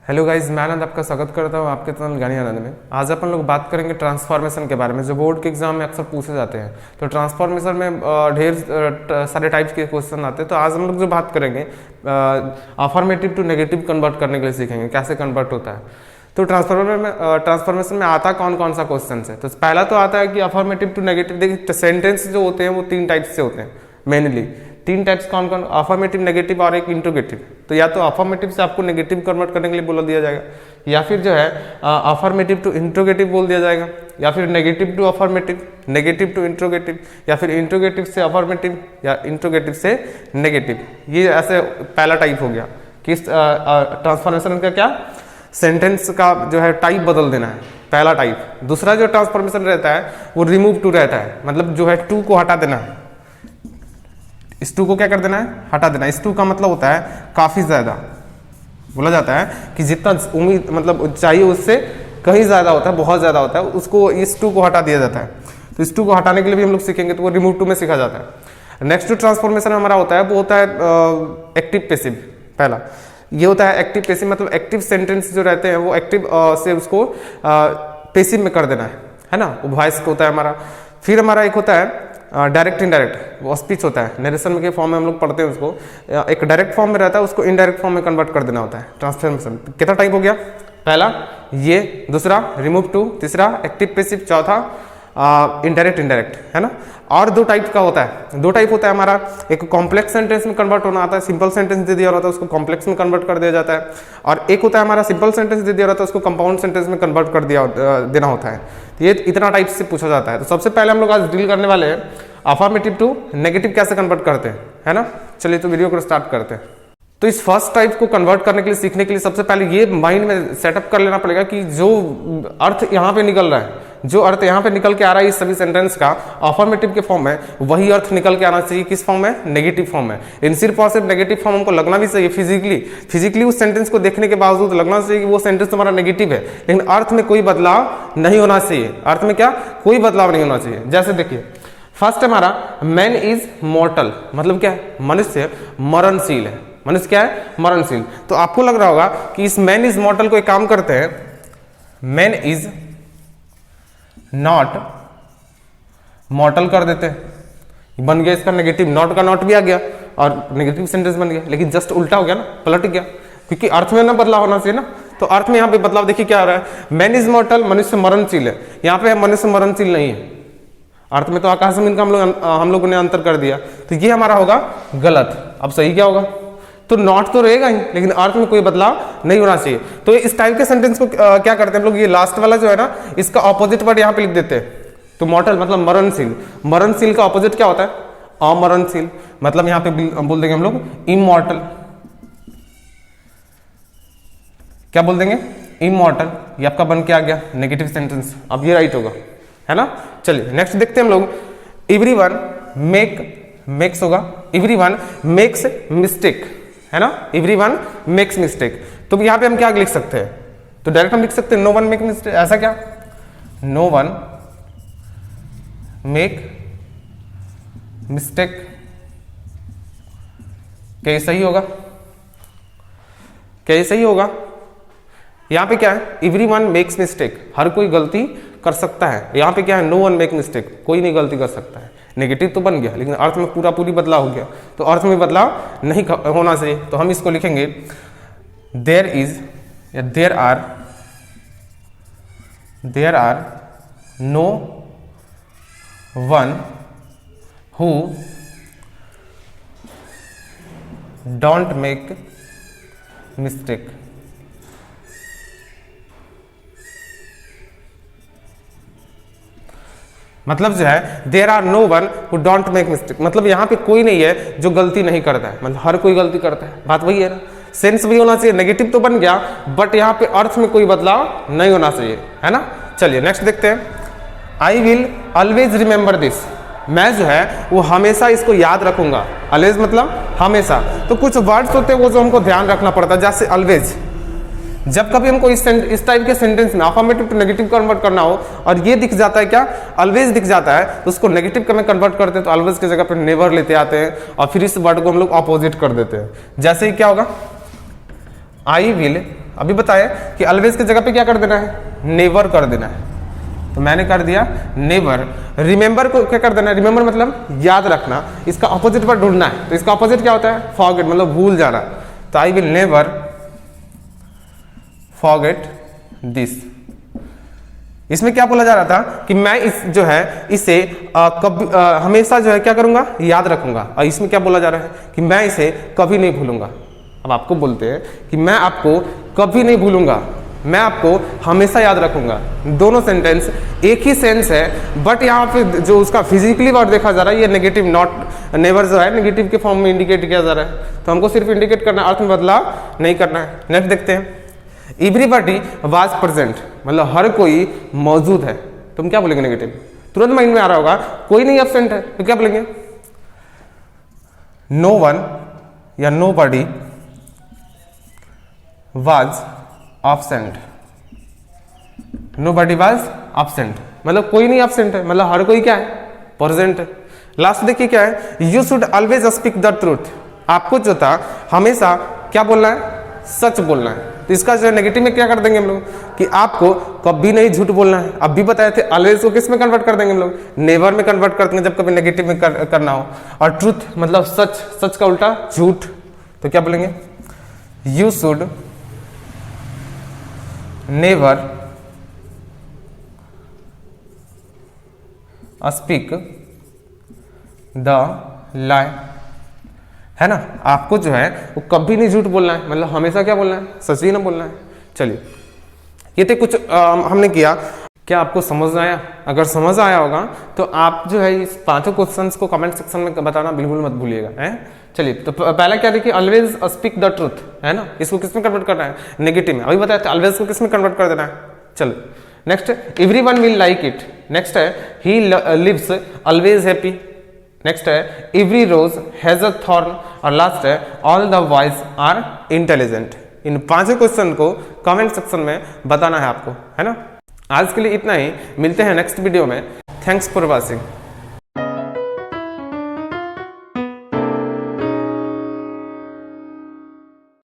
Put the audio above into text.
Hello guys, मैं आनंद आपका स्वागत करता हूँ आपके चैनल ज्ञानी आनंद में। आज अपन लोग बात करेंगे ट्रांसफॉर्मेशन के बारे में, जो बोर्ड के एग्जाम में अक्सर पूछे जाते हैं। तो ट्रांसफॉर्मेशन में ढेर सारे टाइप्स के क्वेश्चन आते हैं। तो आज हम लोग जो बात करेंगे अफर्मेटिव टू नेगेटिव कन्वर्ट करने के लिए सीखेंगे कैसे कन्वर्ट होता है। तो ट्रांसफॉर्मेशन में आता कौन कौन सा क्वेश्चन है। तो पहला तो आता है कि अफर्मेटिव टू नेगेटिव। देखिए सेंटेंस जो होते हैं वो तीन टाइप से होते हैं मेनली। तीन टाइप्स कौन कौन? अफर्मेटिव, नेगेटिव और एक इंट्रोगेटिव। तो या तो अफर्मेटिव से आपको नेगेटिव कन्वर्ट करने के लिए बोल दिया जाएगा, या फिर जो है अफर्मेटिव टू इंट्रोगेटिव बोल दिया जाएगा, या फिर negative to affirmative, negative to interrogative, या फिर इंट्रोगेटिव से अफर्मेटिव या इंट्रोगेटिव से नेगेटिव। ये ऐसे पहला टाइप हो गया कि ट्रांसफॉर्मेशन का क्या सेंटेंस का जो है टाइप बदल देना है, पहला टाइप। दूसरा जो ट्रांसफॉर्मेशन रहता है वो रिमूव टू रहता है, मतलब जो है टू को हटा देना है। इस टू को क्या कर देना है? हटा देना। इस टू का मतलब होता है काफी ज्यादा। बोला जाता है कि जितना उम्मीद मतलब चाहिए उससे कहीं ज्यादा होता है, बहुत ज्यादा होता है, उसको इस टू को हटा दिया जाता है। तो इस टू को हटाने के लिए भी हम लोग सीखेंगे, तो वो रिमूव टू में सीखा जाता है। नेक्स्ट जो ट्रांसफॉर्मेशन हमारा होता है वो होता है एक्टिव पैसिव। पहला ये होता है एक्टिव पैसिव, मतलब एक्टिव सेंटेंस जो रहते हैं वो एक्टिव से उसको पैसिव में कर देना है ना। वो वॉइस होता है हमारा। फिर हमारा एक होता है डायरेक्ट इनडायरेक्ट, वो स्पीच होता है, नरेशन के फॉर्म में हम लोग पढ़ते हैं उसको। एक डायरेक्ट फॉर्म में रहता है, उसको इनडायरेक्ट फॉर्म में कन्वर्ट कर देना होता है। ट्रांसफॉर्मेशन कितना टाइप हो गया? पहला ये, दूसरा रिमूव टू, तीसरा एक्टिव पैसिव, चौथा इनडायरेक्ट इनडायरेक्ट, है ना। और दो टाइप का होता है, दो टाइप होता है हमारा। एक कॉम्प्लेक्स सेंटेंस में कन्वर्ट होना आता है, सिंपल सेंटेंस दे दिया होता है उसको कॉम्प्लेक्स में कन्वर्ट कर दिया जाता है। और एक होता है हमारा सिंपल सेंटेंस दे दिया होता है उसको कंपाउंड सेंटेंस में कन्वर्ट कर देना होता है। तो ये इतना टाइप से पूछा जाता है। तो सबसे पहले हम लोग आज डील करने वाले हैं अफर्मेटिव टू नेगेटिव कैसे कन्वर्ट करते हैं, है ना। चलिए तो वीडियो को स्टार्ट करते हैं। तो इस फर्स्ट टाइप को कन्वर्ट करने के लिए, सीखने के लिए सबसे पहले ये माइंड में सेटअप कर लेना पड़ेगा कि जो अर्थ यहाँ पे निकल रहा है, जो अर्थ यहाँ पे निकल के आ रहा है इस सभी सेंटेंस का अफर्मेटिव के फॉर्म में, वही अर्थ निकल के आना चाहिए किस फॉर्म में? नेगेटिव फॉर्म में। इन सिर्फ और सिर्फ नेगेटिव फॉर्म हमको लगना भी चाहिए फिजिकली उस सेंटेंस को देखने के बावजूद लगना चाहिए कि वो सेंटेंस तुम्हारा नेगेटिव है, लेकिन अर्थ में कोई बदलाव नहीं होना चाहिए। अर्थ में क्या? कोई बदलाव नहीं होना चाहिए। जैसे देखिए फर्स्ट हमारा मैन इज मॉर्टल, मतलब क्या है? मनुष्य मरणशील है। मनुष्य क्या है? मरणशील। तो आपको लग रहा होगा कि इस मैन इज मॉर्टल को एक काम करते हैं, मैन इज नॉट मॉर्टल कर देते हैं। बन गया इसका नेगेटिव, नॉट का नॉट भी आ गया और नेगेटिव सेंटेंस बन गया, लेकिन जस्ट उल्टा हो गया ना, पलट गया, क्योंकि अर्थ में ना बदलाव होना चाहिए ना। तो अर्थ में यहाँ पे बदलाव देखिए क्या हो रहा है, मैन इज मॉर्टल, मनुष्य मरणशील है। यहाँ पे मनुष्य मरणशील नहीं है, अर्थ में तो आकाश जमीन का हम लोगों ने अंतर कर दिया। तो ये हमारा होगा गलत। अब सही क्या होगा? तो नॉट तो रहेगा ही, लेकिन अर्थ में कोई बदलाव नहीं होना चाहिए। तो इस टाइप के सेंटेंस को क्या करते हैं हम लोग, ये लास्ट वाला जो है ना, इसका ऑपोजिट वर्ड यहाँ पे लिख देते हैं। तो मॉर्टल मतलब मरणशील, मरणशील का ऑपोजिट क्या होता है? अमरणशील। मतलब यहाँ पे बोल देंगे हम लोग इमॉर्टल। क्या बोल देंगे? इमॉर्टल। ये आपका बन के आ गया नेगेटिव सेंटेंस। अब ये राइट होगा, है ना। चलिए नेक्स्ट देखते हैं हम लोग। एवरीवन मेक्स होगा, एवरीवन मेक्स मिस्टेक, है ना। Everyone makes mistake. तो यहाँ पे हम क्या लिख सकते हैं? तो डायरेक्ट हम लिख सकते हैं नो वन मेक मिस्टेक। ऐसा क्या? No one make mistake. क्या ये सही होगा? क्या ये सही होगा? यहाँ पे क्या है? एवरीवन मेक्स मिस्टेक, हर कोई गलती कर सकता है। यहाँ पे क्या है? नो वन मेक मिस्टेक, कोई नहीं गलती कर सकता है। नेगेटिव तो बन गया, लेकिन अर्थ में पूरी बदलाव हो गया। तो अर्थ में बदलाव नहीं होना चाहिए। तो हम इसको लिखेंगे देयर इज या there are no one who don't make mistake. मतलब जो है there are no one who don't make mistake, मतलब यहाँ पे कोई नहीं है जो गलती नहीं करता है, मतलब हर कोई गलती करता है। बात वही है ना, सेंस वही होना चाहिए। नेगेटिव तो बन गया, बट यहाँ पे अर्थ में कोई बदलाव नहीं होना चाहिए, है ना। चलिए नेक्स्ट देखते हैं। I will always remember this, मैं जो है वो हमेशा इसको याद रखूंगा। ऑलवेज मतलब हमेशा। तो कुछ वर्ड्स होते हैं वो जो हमको ध्यान रखना पड़ता है, जैसे ऑलवेज। जब कभी हमको इस टाइप के सेंटेंस में अफर्मेटिव टू नेगेटिव कन्वर्ट करना हो और ये दिख जाता है क्या? ऑलवेज दिख जाता है, तो उसको नेगेटिव में कन्वर्ट करते हैं। तो ऑलवेज की जगह पे नेवर लेते आते हैं और फिर इस वर्ड को हम लोग अपोजिट कर देते हैं। जैसे ही क्या होगा? आई विल अभी बताया कि ऑलवेज की जगह पे क्या कर देना है, नेवर कर देना है, तो मैंने कर दिया नेवर। रिमेंबर को क्या कर देना है, रिमेंबर मतलब याद रखना, इसका ऑपोजिट पर ढूंढना है, तो इसका ऑपोजिट क्या होता है, फॉरगेट मतलब भूल जाना, तो I will never forget this. इसमें क्या बोला जा रहा था कि मैं इस जो है इसे कभी हमेशा जो है क्या करूंगा, याद रखूंगा, और इसमें क्या बोला जा रहा है कि मैं इसे कभी नहीं भूलूंगा। अब आपको बोलते हैं कि मैं आपको कभी नहीं भूलूंगा, मैं आपको हमेशा याद रखूंगा। दोनों सेंटेंस एक ही सेंस है, बट यहाँ पे जो उसका फिजिकली वर्ड देखा जा रहा है ये नेगेटिव, नॉट नेवर जो है नेगेटिव के फॉर्म में इंडिकेट किया जा रहा है, तो हमको सिर्फ इंडिकेट करना, अर्थ में बदलाव नहीं करना है। नेक्स्ट देखते हैं, एवरीबॉडी वाज प्रेजेंट मतलब हर कोई मौजूद है, तो हम क्या बोलेंगे नेगेटिव, तुरंत माइंड में आ रहा होगा, कोई नहीं एब्सेंट है, तो क्या बोलेंगे, नो वन या nobody was absent, nobody was absent मतलब कोई नहीं absent है, मतलब हर कोई क्या है, प्रेजेंट है। लास्ट देखिए क्या है, you should always speak the truth, आपको जो था हमेशा क्या बोलना है, सच बोलना है। तो इसका जो है नेगेटिव में क्या कर देंगे हम लोग कि आपको कभी नहीं झूठ बोलना है। अब भी बताए थे ऑलवेज को किस में कन्वर्ट कर देंगे हम लोग, नेवर में कन्वर्ट कर देंगे जब कभी नेगेटिव में करना हो। और ट्रूथ मतलब सच, सच का उल्टा झूठ, तो क्या बोलेंगे, you should never speak the लाई, है ना, आपको जो है वो कभी नहीं झूठ बोलना है, मतलब हमेशा क्या बोलना है, सच ही ना बोलना है। चलिए ये थे कुछ हमने किया, क्या आपको समझ आया? अगर समझ आया होगा तो आप जो है इस पांचों क्वेश्चंस को कमेंट सेक्शन में बताना बिल्कुल मत भूलिएगा, है। चलिए तो पहला क्या देखिए, ऑलवेज स्पीक द ट्रूथ, है ना, इसको किस में कन्वर्ट करना है, नेगेटिव में। अभी बताया था ऑलवेज को किस में कन्वर्ट कर देना है। चलो next, everyone will like it. Next है he lives always happy. Next है every rose has a thorn. और लास्ट है all the boys are intelligent. इन पांचों क्वेश्चन को कमेंट सेक्शन में बताना है आपको, है ना। आज के लिए इतना ही, मिलते हैं नेक्स्ट वीडियो में। Thanks for watching.